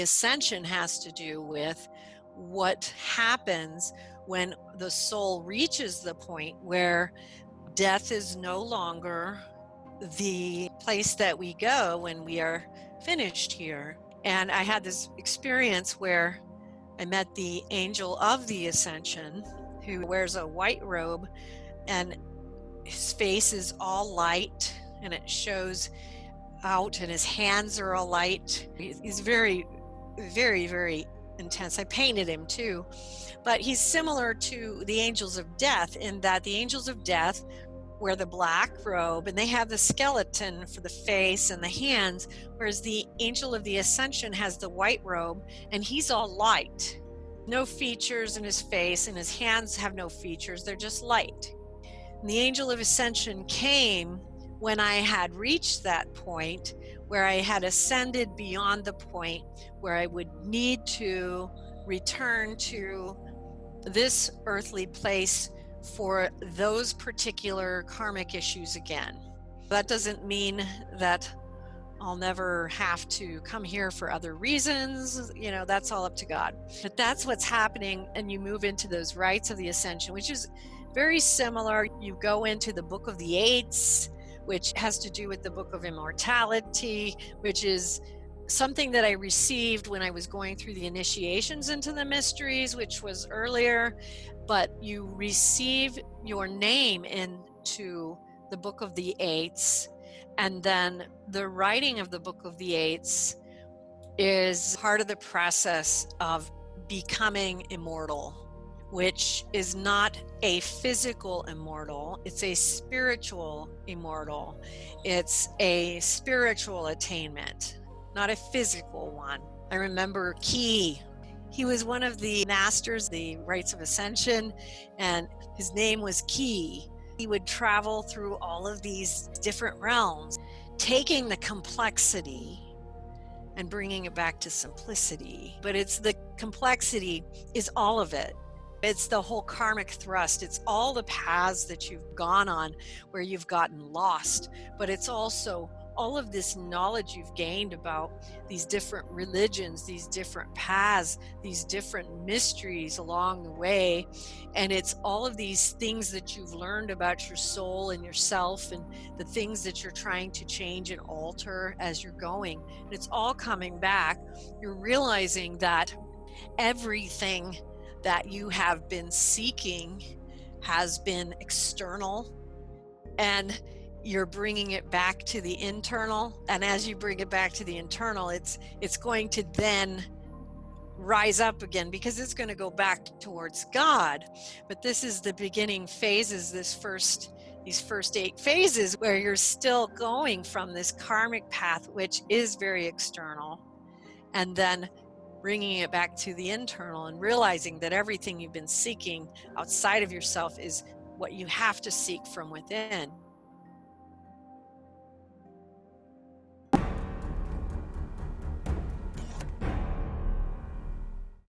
the ascension has to do with what happens when the soul reaches the point where death is no longer the place that we go when we are finished here. And I had this experience where I met the angel of the ascension, who wears a white robe, and his face is all light and it shows out, and his hands are all light. He's very, very, very intense. I painted him too, but he's similar to the angels of death in that the angels of death wear the black robe and they have the skeleton for the face and the hands, whereas the angel of the ascension has the white robe and he's all light. No features in his face, and his hands have no features, they're just light. And the angel of ascension came when I had reached that point where I had ascended beyond the point where I would need to return to this earthly place for those particular karmic issues again. That doesn't mean that I'll never have to come here for other reasons. You know, that's all up to God. But that's what's happening, and you move into those rites of the ascension, which is very similar. You go into the Book of the Eights, which has to do with the Book of Immortality, which is something that I received when I was going through the initiations into the mysteries, which was earlier. But you receive your name into the Book of the Eights, and then the writing of the Book of the Eights is part of the process of becoming immortal, which is not a physical immortal, it's a spiritual immortal. It's a spiritual attainment, not a physical one. I remember Key. He was one of the masters, the Rites of Ascension, and his name was Key. He would travel through all of these different realms, taking the complexity and bringing it back to simplicity. But it's the complexity is all of it. It's the whole karmic thrust. It's all the paths that you've gone on where you've gotten lost. But it's also all of this knowledge you've gained about these different religions, these different paths, these different mysteries along the way. And it's all of these things that you've learned about your soul and yourself and the things that you're trying to change and alter as you're going. And it's all coming back. You're realizing that everything that you have been seeking has been external, and you're bringing it back to the internal. And as you bring it back to the internal, it's going to then rise up again, because it's going to go back towards God. But this is the beginning phases, these first 8 phases, where you're still going from this karmic path, which is very external, and then bringing it back to the internal and realizing that everything you've been seeking outside of yourself is what you have to seek from within.